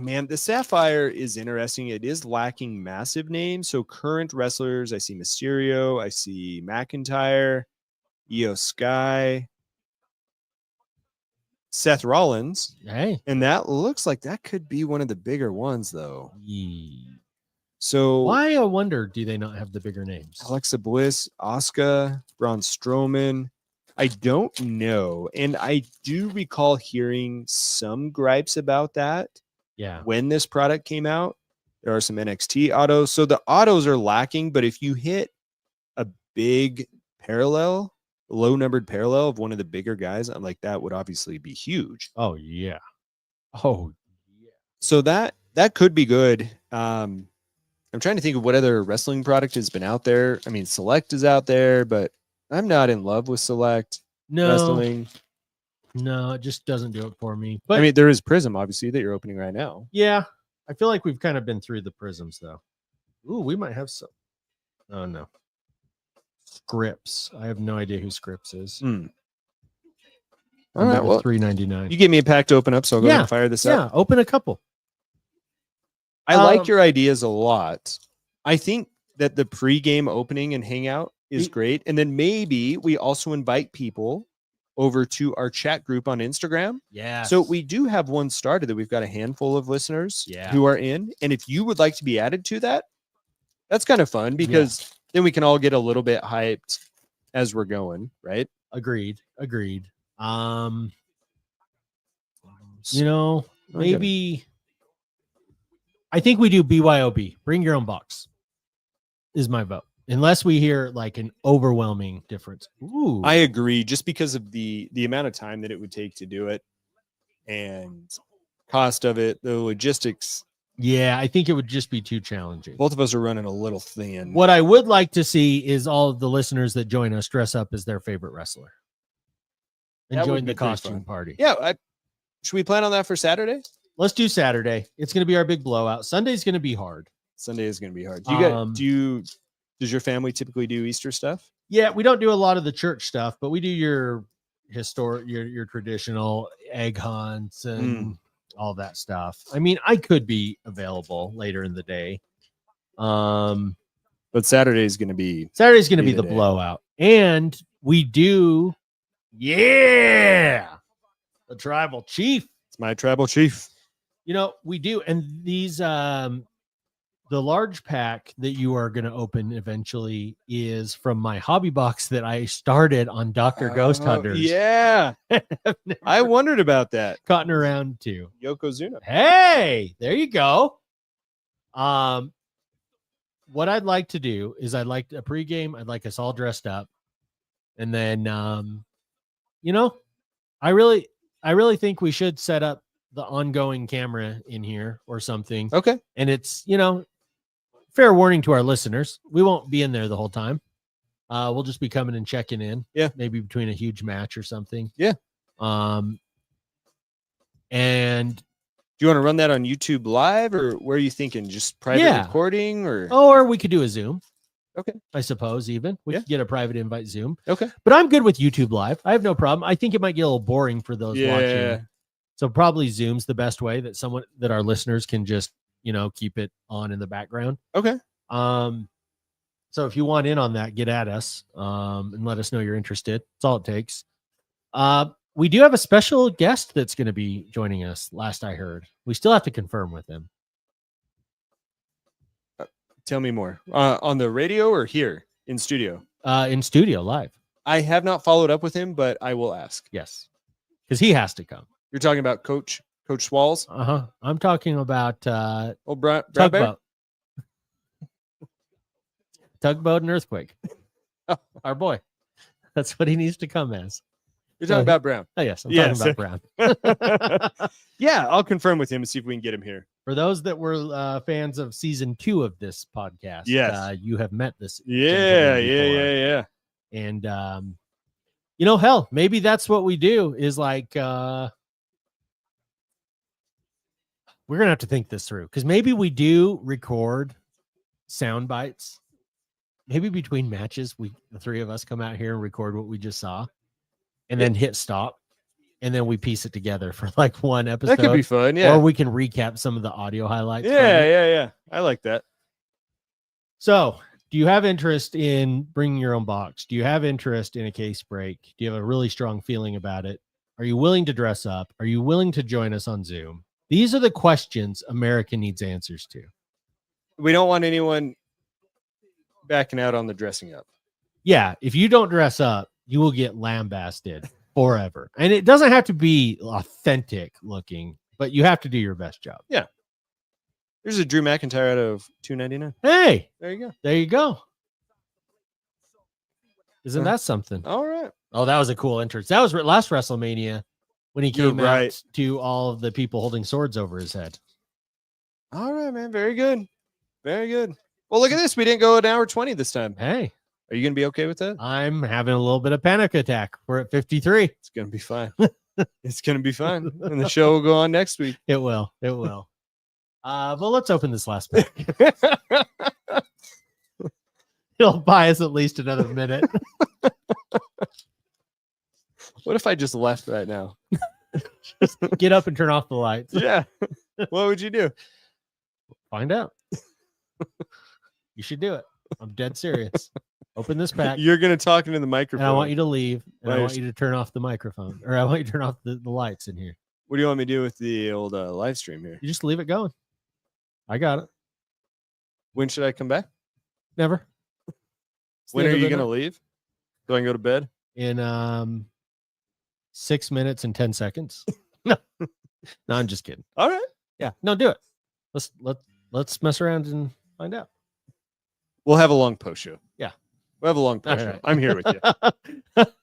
man, the Sapphire is interesting. It is lacking massive names. So current wrestlers, I see Mysterio, I see McIntyre, Io Sky, Seth Rollins. Hey. And that looks like that could be one of the bigger ones, though. So why, I wonder, do they not have the bigger names? Alexa Bliss, Asuka, Braun Strowman. I don't know. And I do recall hearing some gripes about that. Yeah. When this product came out, there are some NXT autos. So the autos are lacking, but if you hit a big parallel, low numbered parallel of one of the bigger guys, I'm like, that would obviously be huge. Oh yeah. So that could be good. I'm trying to think of what other wrestling product has been out there. I mean, Select is out there, but I'm not in love with Select wrestling. No, it just doesn't do it for me. But I mean, there is Prism, obviously, that you're opening right now. Yeah. I feel like we've kind of been through the Prisms, though. Ooh, we might have some. Oh, no. Scripps. I have no idea who Scripps is. All right, well, $3.99. you give me a pack to open up, so I'll go ahead and fire this up. Yeah, open a couple. I like your ideas a lot. I think that the pregame opening and hangout is great. And then maybe we also invite people over to our chat group on Instagram. Yeah. So we do have one started that we've got a handful of listeners Yeah. who are in. And if you would like to be added to that, that's kind of fun because then we can all get a little bit hyped as we're going, right? Agreed. Maybe I think we do BYOB. Bring your own box is my vote. Unless we hear like an overwhelming difference. Ooh. I agree, just because of the amount of time that it would take to do it and cost of it, the logistics. Yeah, I think it would just be too challenging. Both of us are running a little thin. What I would like to see is all of the listeners that join us dress up as their favorite wrestler and That would join be the pretty costume fun. party. Yeah. Should we plan on that for Saturday? Let's do Saturday. It's going to be our big blowout. Sunday's going to be hard. Sunday is going to be hard. Does your family typically do Easter stuff? Yeah, we don't do a lot of the church stuff, but we do your historic, your traditional egg hunts and all that stuff. I mean, I could be available later in the day. But Saturday's going to be the blowout. And we do, the tribal chief. It's my tribal chief. We do. And these, the large pack that you are going to open eventually is from my hobby box that I started on Dr. Ghost Hunters. Yeah. I wondered about that. Cotton around too. Yokozuna. Hey, there you go. What I'd like to do is I'd like a pregame. I'd like us all dressed up. And then, I really think we should set up the ongoing camera in here or something. Okay. And it's, fair warning to our listeners. We won't be in there the whole time. We'll just be coming and checking in. Yeah. Maybe between a huge match or something. Yeah. And do you want to run that on YouTube Live, or where are you thinking? Just private recording, or we could do a Zoom. Okay. I suppose even we could get a private invite Zoom. Okay. But I'm good with YouTube Live. I have no problem. I think it might get a little boring for those watching. So probably Zoom's the best way that our listeners can just, keep it on in the background. Okay. So if you want in on that, get at us and let us know you're interested. That's all it takes. We do have a special guest that's going to be joining us. Last I heard, we still have to confirm with him. Tell me more. On the radio or here in studio? In studio live. I have not followed up with him, but I will ask. Yes, because he has to come. You're talking about Coach Swalls? I'm talking about Tugboat. Tugboat and Earthquake. Our boy. That's what he needs to come as. You're talking about Brown. Oh, yes. I'm talking about Brown. Yeah, I'll confirm with him and see if we can get him here. For those that were fans of season 2 of this podcast, you have met this. Yeah. And, hell, maybe that's what we do is like, we're going to have to think this through because maybe we do record sound bites. Maybe between matches, the three of us come out here and record what we just saw and then hit stop. And then we piece it together for like one episode. That could be fun, yeah. Or we can recap some of the audio highlights. Yeah. I like that. So, do you have interest in bringing your own box? Do you have interest in a case break? Do you have a really strong feeling about it? Are you willing to dress up? Are you willing to join us on Zoom? These are the questions America needs answers to. We don't want anyone backing out on the dressing up. Yeah, if you don't dress up, you will get lambasted forever. And it doesn't have to be authentic looking, but you have to do your best job. Yeah. There's a Drew McIntyre out of $2.99. Hey, there you go. There you go. Isn't that something? All right. Oh, that was a cool entrance. That was last WrestleMania when he came out to all of the people holding swords over his head. All right, man. Very good. Very good. Well, look at this. We didn't go an hour 20 this time. Hey. Are you going to be okay with that? I'm having a little bit of panic attack. We're at 53. It's going to be fine. It's going to be fine. And the show will go on next week. It will. It will. Well, let's open this last pack. It'll buy us at least another minute. What if I just left right now? Just get up and turn off the lights. Yeah. What would you do? Find out. You should do it. I'm dead serious. Open this pack. You're going to talk into the microphone. And I want you to leave. And I want you to turn off the microphone. Or I want you to turn off the lights in here. What do you want me to do with the old live stream here? You just leave it going. I got it. When should I come back? Never. When are you going to leave? Do I can go to bed? In 6 minutes and 10 seconds. No, I'm just kidding. All right. Yeah. No, do it. Let's mess around and find out. We'll have a long post show. Yeah. We'll have a long post show. Right. I'm here with you.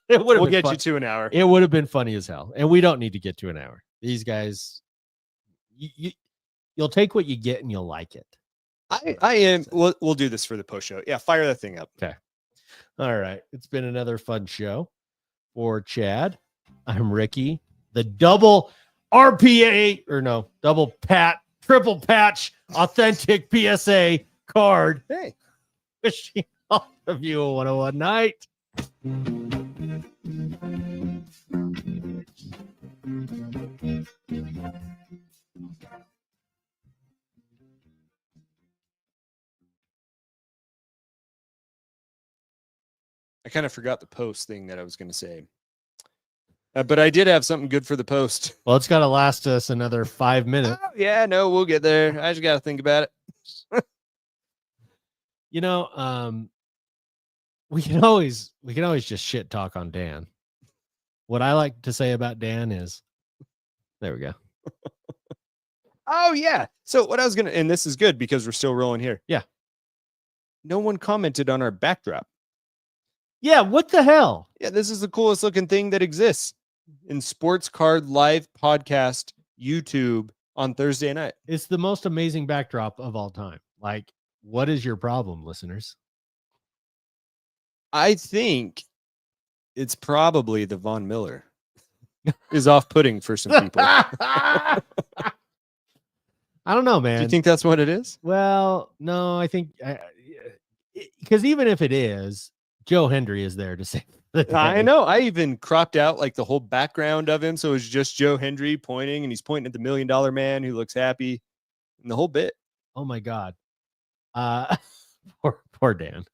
We'll get you to an hour. It would have been funny as hell. And we don't need to get to an hour. These guys, you'll take what you get and you'll like it. I am. We'll do this for the post show. Yeah. Fire that thing up. Okay. All right. It's been another fun show for Chad. I'm Ricky. The double RPA double triple patch, authentic PSA card. Hey. Wishing all of you a 101 night. I kind of forgot the post thing that I was going to say. But I did have something good for the post. Well, it's got to last us another 5 minutes. Oh, yeah, no, we'll get there. I just got to think about it. We can always just shit talk on Dan. What I like to say about Dan is, there we go. Oh yeah. So what I was gonna, and this is good because we're still rolling here. Yeah. No one commented on our backdrop. Yeah, what the hell? Yeah, this is the coolest looking thing that exists in Sports Card Live Podcast YouTube on Thursday night. It's the most amazing backdrop of all time. Like, what is your problem, listeners? I think it's probably the Von Miller is off-putting for some people. I don't know, man. Do you think that's what it is? Well, no, I think because even if it is, Joe Hendry is there to save the day. I know. I even cropped out like the whole background of him, so it's just Joe Hendry pointing, and he's pointing at the $1 Million Man who looks happy, and the whole bit. Oh my god, poor Dan.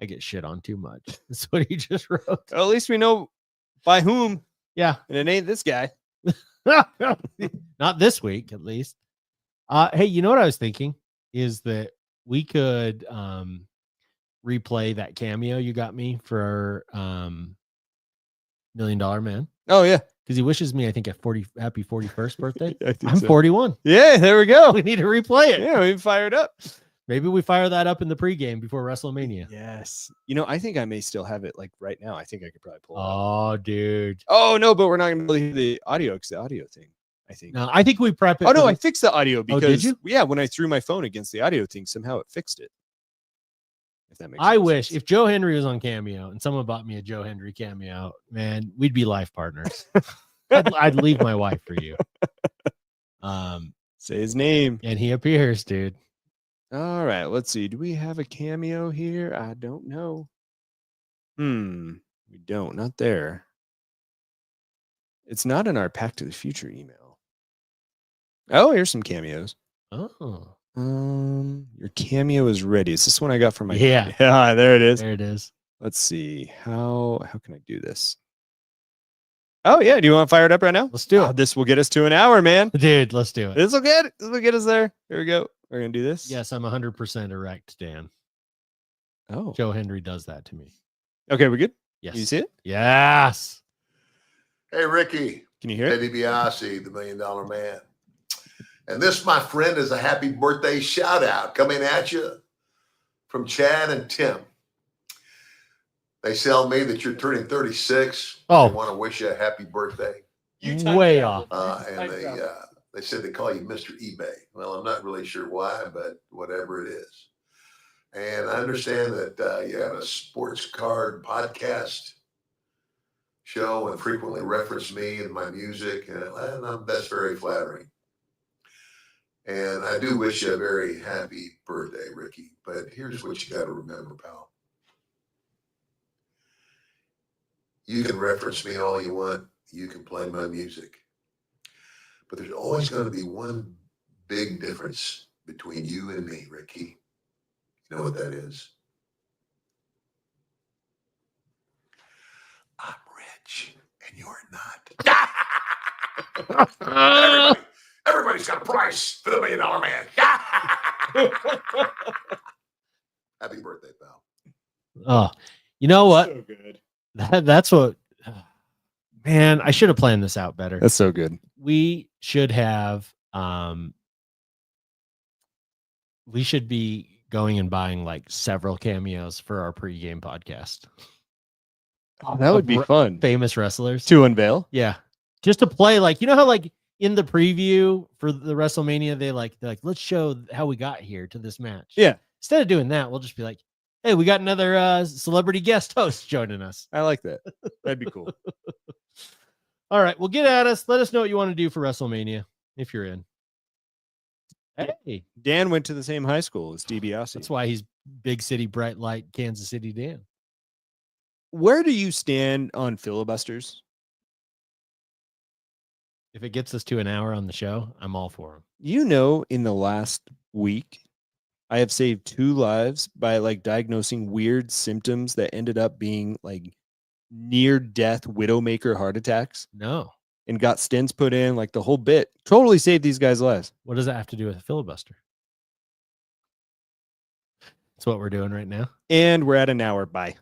I get shit on too much. That's what he just wrote. Well, at least we know by whom. Yeah, And it ain't this guy. not this week at least. Hey, you know what I was thinking is that we could replay that cameo you got me for $1 Million Man. Oh yeah, Because he wishes me, I think, happy 41st birthday. I think I'm so. 41. Yeah, there we go. We need to replay it. Yeah, we fired up. Maybe we fire that up in the pregame before WrestleMania. Yes. You know, I think I may still have it like right now. I think I could probably pull it up. Oh, dude. Oh no, but we're not gonna hear the audio because the audio thing, I think. No, I think we prep it. Oh no, for I fixed the audio because did you? yeah, when I threw my phone against the audio thing, somehow it fixed it. If that makes I any wish sense. if Joe Hendry was on Cameo and someone bought me a Joe Hendry cameo, man, we'd be life partners. I'd leave my wife for you. Say his name. And he appears, dude. All right, let's see. Do we have a cameo here? I don't know. We don't. Not there. It's not in our Pack to the Future email. Oh, here's some cameos. Oh, Your cameo is ready. Is this one I got from my Yeah. Yeah, there it is. there it is. Let's see. How can I do this? Oh yeah, do you want to fire it up right now? Let's do Oh, it. this will get us to an hour, man. Dude, let's do it. This will get us there. Here we go. We're gonna do this. Yes, I'm 100% erect, Dan. Oh. Joe Hendry does that to me. Okay, we good? Yes. You see it? Yes. Hey, Ricky. Can you hear it? Eddie Biasi, the $1 Million Man. And this, my friend, is a happy birthday shout out coming at you from Chad and Tim. They tell me that you're turning 36. Oh. They want to wish you a happy birthday. Way off. And they said they call you Mr. eBay. Well, I'm not really sure why, but whatever it is. And I understand that you have a sports card podcast show and frequently reference me and my music, and that's very flattering. And I do wish you a very happy birthday, Ricky. But here's what you got to remember, pal. You can reference me all you want. You can play my music. But there's always going to be one big difference between you and me, Ricky. You know what that is? I'm rich and you're not. Everybody's got a price for the $1 Million Man. Happy birthday, pal. Oh, you know what? So good. That's what, man, I should have planned this out better. That's so good. We should have, we should be going and buying like several cameos for our pregame podcast. Oh, that would be fun. Famous wrestlers. To unveil. Yeah. Just to play, like, you know how like in the preview for the WrestleMania, they're like, let's show how we got here to this match. Yeah. Instead of doing that, we'll just be like, hey, we got another celebrity guest host joining us. I like that. That'd be cool. All right. Well, get at us. Let us know what you want to do for WrestleMania if you're in. Hey, Dan went to the same high school as DiBiase. that's why he's big city, bright light, Kansas City Dan. Where do you stand on filibusters? If it gets us to an hour on the show, I'm all for him. You know, in the last week, I have saved 2 lives by like diagnosing weird symptoms that ended up being like near death widowmaker heart attacks No. and got stents put in, like the whole bit. Totally saved these guys' lives. What does that have to do with a filibuster? That's what we're doing right now. And we're at an hour. Bye.